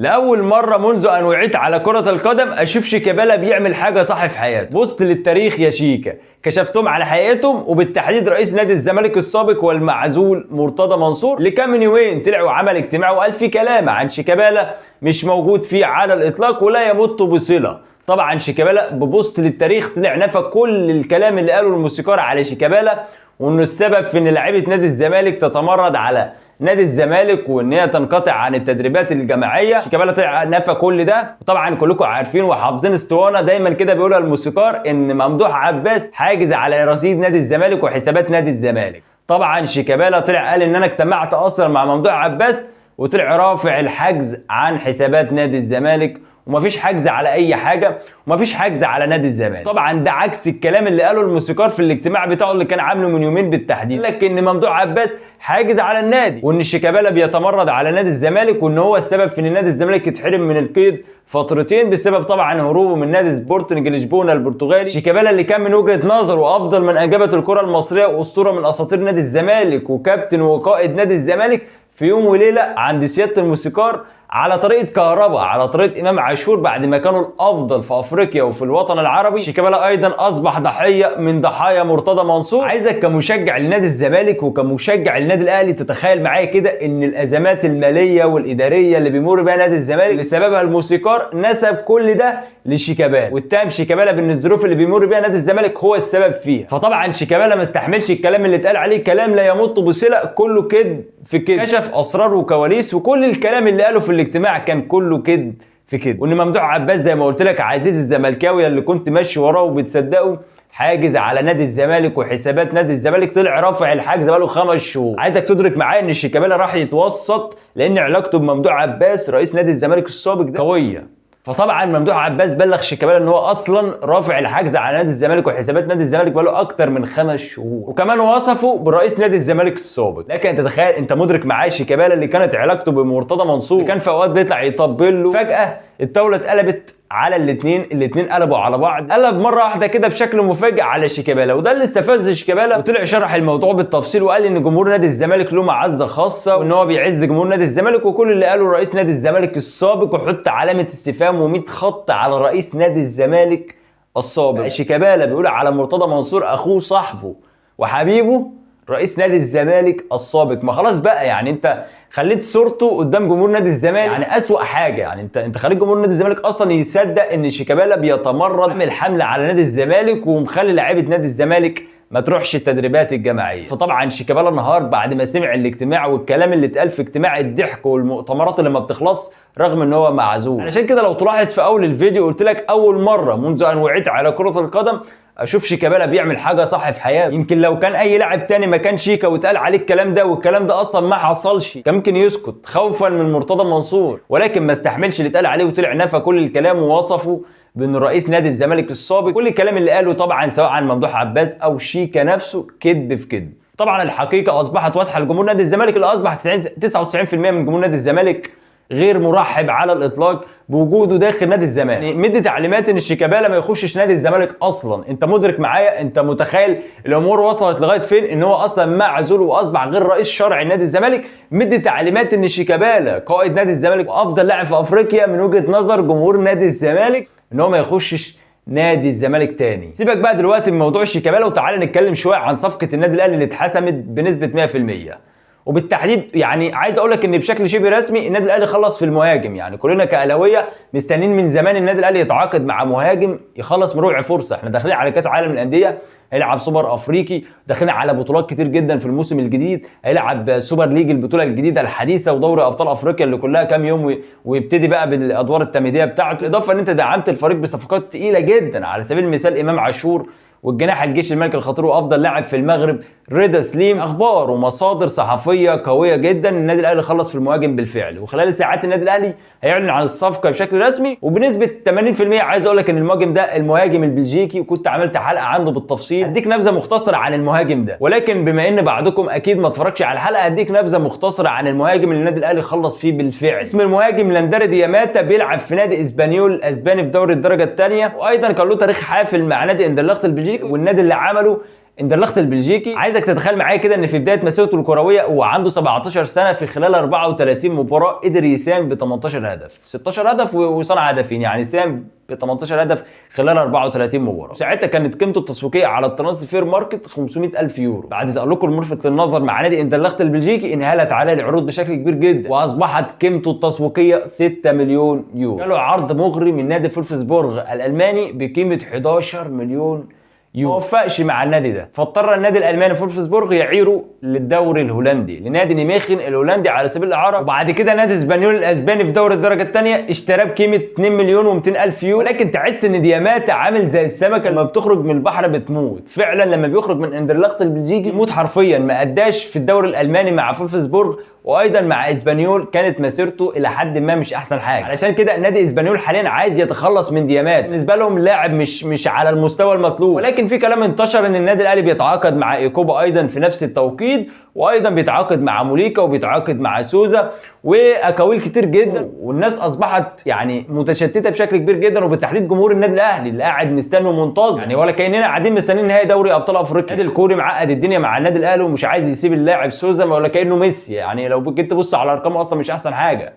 لاول مره منذ ان وعيت على كره القدم اشوف شيكابالا بيعمل حاجه صح في حياته. بصت للتاريخ يا شيكا، كشفتهم على حقيقتهم، وبالتحديد رئيس نادي الزمالك السابق والمعزول مرتضى منصور اللي كان من يومين طلع وعمل اجتماع وقال فيه كلام عن شيكابالا مش موجود فيه على الاطلاق ولا يمت بصله. طبعا شيكابالا ببوست للتاريخ طلع نفى كل الكلام اللي قاله الموسيقار على شيكابالا، وانه السبب في ان لعيبه نادي الزمالك تتمرد على نادي الزمالك وان هي تنقطع عن التدريبات الجماعيه. شيكابالا طلع نفى كل ده. طبعا كلكم عارفين وحافظين اسطوانه دايما كده بيقولها الموسيقار ان ممدوح عباس حاجز على رصيد نادي الزمالك وحسابات نادي الزمالك. طبعا شيكابالا طلع قال ان انا اجتمعت اصلا مع ممدوح عباس وطلع رافع الحجز عن حسابات نادي الزمالك، ومفيش حجز على اي حاجه، ومفيش حجز على نادي الزمالك. طبعا ده عكس الكلام اللي قاله الموسيقار في الاجتماع بتاعه اللي كان عامله من يومين بالتحديد. لكن ممدوح عباس حاجز على النادي، وان شيكابالا بيتمرد على نادي الزمالك، وان هو السبب في ان نادي الزمالك يتحرم من القيد فترتين بسبب طبعا هروبه من نادي سبورتنج لشبونه البرتغالي. شيكابالا اللي كان من وجهه نظره افضل من انجبه الكره المصريه واسطوره من اساطير نادي الزمالك وكابتن وقائد نادي الزمالك، في يوم وليله عند سياده الموسيقار على طريقه كهربا، على طريقه امام عاشور، بعد ما كانوا الافضل في افريقيا وفي الوطن العربي، شيكابالا ايضا اصبح ضحيه من ضحايا مرتضى منصور. عايزك كمشجع لنادي الزمالك وكمشجع للنادي الاهلي تتخيل معايا كده ان الازمات الماليه والاداريه اللي بيمر بها نادي الزمالك اللي سببها الموسيقار نسب كل ده لشيكابالا، واتهم شيكابالا بان الظروف اللي بيمر بها نادي الزمالك هو السبب فيها. فطبعا شيكابالا ما استحملش الكلام اللي اتقال عليه، كلام لا يمت بصله، كله كذب في كذب، كشف اسرار وكواليس، وكل الكلام اللي قاله في الاجتماع كان كله كذب في كذب. وان ممدوح عباس زي ما قلت لك عزيز الزملكاوي اللي كنت ماشي وراه وبتصدقه حاجز على نادي الزمالك وحسابات نادي الزمالك، طلع رافع الحجز بقاله 5 شهور. عايزك تدرك معايا ان شيكابالا راح يتوسط لان علاقته بممدوح عباس رئيس نادي الزمالك السابق ده قويه. فطبعا ممدوح عباس بلغ شيكابالا ان هو اصلا رافع الحجز على نادي الزمالك وحسابات نادي الزمالك بقاله اكتر من 5 شهور، وكمان وصفه برئيس نادي الزمالك السابق. لكن انت تخيل، انت مدرك معايا شيكابالا اللي كانت علاقته بمرتضى منصور اللي كان في اوقات بيطلع يطبل له، فجاه الطاوله اتقلبت على الاثنين قلبوا على بعض، قلب مره واحده كده بشكل مفاجئ على شيكابالا، وده اللي استفز شيكابالا وطلع شرح الموضوع بالتفصيل وقال ان جمهور نادي الزمالك له معزه خاصه وان هو بيعز جمهور نادي الزمالك، وكل اللي قاله رئيس نادي الزمالك السابق وحط علامه استفهام و100 خط على رئيس نادي الزمالك السابق. شيكابالا بيقول على مرتضى منصور اخوه صاحبه وحبيبه رئيس نادي الزمالك السابق. ما خلاص بقى، يعني انت خليت صورته قدام جمهور نادي الزمالك يعني اسوأ حاجه، يعني انت خليت جمهور نادي الزمالك اصلا يصدق ان شيكابالا بيتمرد عامل حمله على نادي الزمالك ومخلي لعيبه نادي الزمالك ما تروحش التدريبات الجماعيه. فطبعا شيكابالا النهار بعد ما سمع الاجتماع والكلام اللي اتقال في اجتماع الضحك والمؤتمرات اللي ما بتخلص رغم ان هو معزول. علشان كده لو تلاحظ في اول الفيديو قلت لك اول مره منذ ان وعيت على كره القدم اشوف شيكابالا بيعمل حاجه صح في حياته. يمكن لو كان اي لاعب تاني مكان شيكا واتقال عليه الكلام ده والكلام ده اصلا ما حصلش كان ممكن يسكت خوفا من مرتضى منصور، ولكن ما استحملش اللي اتقال عليه وطلع نفى كل الكلام ووصفه بان رئيس نادي الزمالك السابق. كل الكلام اللي قاله طبعا سواء عن ممدوح عباس او شيكا نفسه كذب في كذب. طبعا الحقيقه اصبحت واضحه لجمهور نادي الزمالك اللي اصبح 99% من جمهور نادي الزمالك غير مرحب على الاطلاق بوجوده داخل نادي الزمالك. يعني مدي تعليمات ان شيكابالا ما يخشش نادي الزمالك اصلا. انت مدرك معايا، انت متخيل الامور وصلت لغايه فين؟ ان هو اصلا معزول واصبح غير رئيس شرعي نادي الزمالك، مدي تعليمات ان شيكابالا قائد نادي الزمالك وافضل لاعب في افريقيا من وجهه نظر جمهور نادي الزمالك ان هو ما يخشش نادي الزمالك تاني. سيبك بقى دلوقتي من موضوع شيكابالا وتعالى نتكلم شويه عن صفقه النادي الاهلي اللي اتحسمت بنسبه 100%. وبالتحديد يعني عايز اقول لك ان بشكل شبه رسمي النادي الاهلي خلص في المهاجم. يعني كلنا كاهلاويه مستنيين من زمان النادي الاهلي يتعاقد مع مهاجم يخلص من ربع فرصه. احنا داخلين على كاس عالم الانديه، هيلعب سوبر افريقي، داخلين على بطولات كتير جدا في الموسم الجديد، هيلعب سوبر ليج البطوله الجديده الحديثه ودوري ابطال افريقيا اللي كلها كام يوم ويبتدي بقى بالادوار التمهيديه بتاعته. اضافه ان انت دعمت الفريق بصفقات ثقيله جدا على سبيل المثال امام عاشور والجناح الجيش الملكي الخطير وافضل لاعب في المغرب رضا سليم. اخبار ومصادر صحفيه قويه جدا النادي الاهلي خلص في المهاجم بالفعل، وخلال ساعات النادي الاهلي هيعلن عن الصفقه بشكل رسمي وبنسبه 80%. عايز اقول لك ان المهاجم ده المهاجم البلجيكي، وكنت عملت حلقه عنه بالتفصيل اديك نبذه مختصره عن المهاجم ده، ولكن بما ان بعضكم اكيد ما اتفرجش على الحلقه اديك نبذه مختصره عن المهاجم اللي النادي الاهلي خلص فيه بالفعل. اسم المهاجم لانداري دياماتا، بيلعب في نادي اسبانيول الاسباني في دوري الدرجه الثانيه، وايضا كان له تاريخ حافل مع نادي اندرلخت البلجيكي والنادي اللي عمله اندرلخت البلجيكي. عايزك تتخيل معايا كده ان في بدايه مسيرته الكرويه وعنده 17 سنه، في خلال 34 مباراه قدر يساهم ب 18 هدف، 16 هدف وصنع هدفين، يعني ساهم ب 18 هدف خلال 34 مباراه. ساعتها كانت قيمته التسويقيه على الترانسفير ماركت 500,000 يورو. بعد تألقه الملفت للنظر مع نادي اندرلخت البلجيكي انهالت عليه العروض بشكل كبير جدا، واصبحت قيمته التسويقيه 6 مليون يورو. جاله عرض مغري من نادي فولفسبورغ الالماني بقيمه 11 مليون يورو. ما وفقش مع النادي ده، فاضطر النادي الالماني فولفسبورغ يعيره للدوري الهولندي، لنادي نيميخن الهولندي على سبيل الاعاره. وبعد كده نادي اسبانيول الاسباني في دوري الدرجه الثانيه اشتراه بقيمه 2 مليون و200 الف يورو. ولكن تحس ان دياماتا عامل زي السمكه لما بتخرج من البحر بتموت. فعلا لما بيخرج من اندرلخت البلجيكي يموت حرفيا. ما اداش في الدوري الالماني مع فولفسبورغ، وايضا مع اسبانيول كانت مسيرته الى حد ما مش احسن حاجه. علشان كده نادي اسبانيول حاليا عايز يتخلص من ديامات. بالنسبه لهم اللاعب مش على المستوى المطلوب. ولكن في كلام انتشر ان النادي الاهلي بيتعاقد مع ايكوبا ايضا في نفس التوقيت، وايضا بيتعاقد مع موليكا وبيتعاقد مع سوزا واكاويل كتير جدا. والناس اصبحت يعني متشتته بشكل كبير جدا، وبالتحديد جمهور النادي الاهلي اللي قاعد مستني ومنتظر، يعني ولا كاننا قاعدين مستنيين نهائي دوري ابطال افريقيا. النادي الكوري معقد الدنيا مع النادي الاهلي ومش عايز يسيب اللاعب سوزا، ولا كانه ميسي. يعني لو جيت تبص على ارقامه اصلا مش احسن حاجه.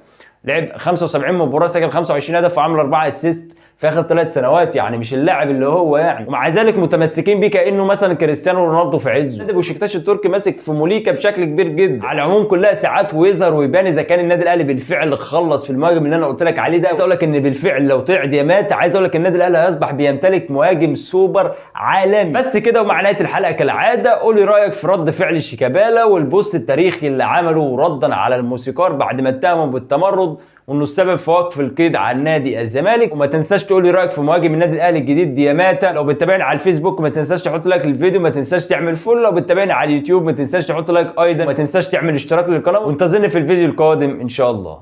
لعب 75 مباراه، سجل 25 هدف وعمل 4 اسيست في اخر 3 سنوات، يعني مش اللاعب اللي هو يعني. ومع ذلك متمسكين بيه كانه مثلا كريستيانو رونالدو في عزه. نادي بوشكتاش التركي ماسك في موليكا بشكل كبير جدا. على العموم كلها ساعات ويظهر ويبان اذا كان النادي الاهلي بالفعل خلص في المهاجم اللي انا قلت لك عليه ده. عايز اقول لك ان بالفعل لو طلع ديامات، عايز اقول لك النادي الاهلي هيصبح بيمتلك مهاجم سوبر عالمي. بس كده، ومع نهايه الحلقه كالعاده قول لي رايك في رد فعل شيكابالا والبوست التاريخي اللي عمله ردا على الموسيقار بعد ما اتهمه بالتمرد وانه السبب في وقف القيد عن نادي الزمالك. وما تنساش تقول لي رايك في مهاجم النادي الاهلي الجديد دياماتا. لو بتتابعني على الفيسبوك ما تنساش تحط لايك للفيديو، ما تنساش تعمل فولو. لو بتتابعني على اليوتيوب ما تنساش تحط لايك ايضا، ما تنساش تعمل اشتراك للقناه، وانتظرني في الفيديو القادم ان شاء الله.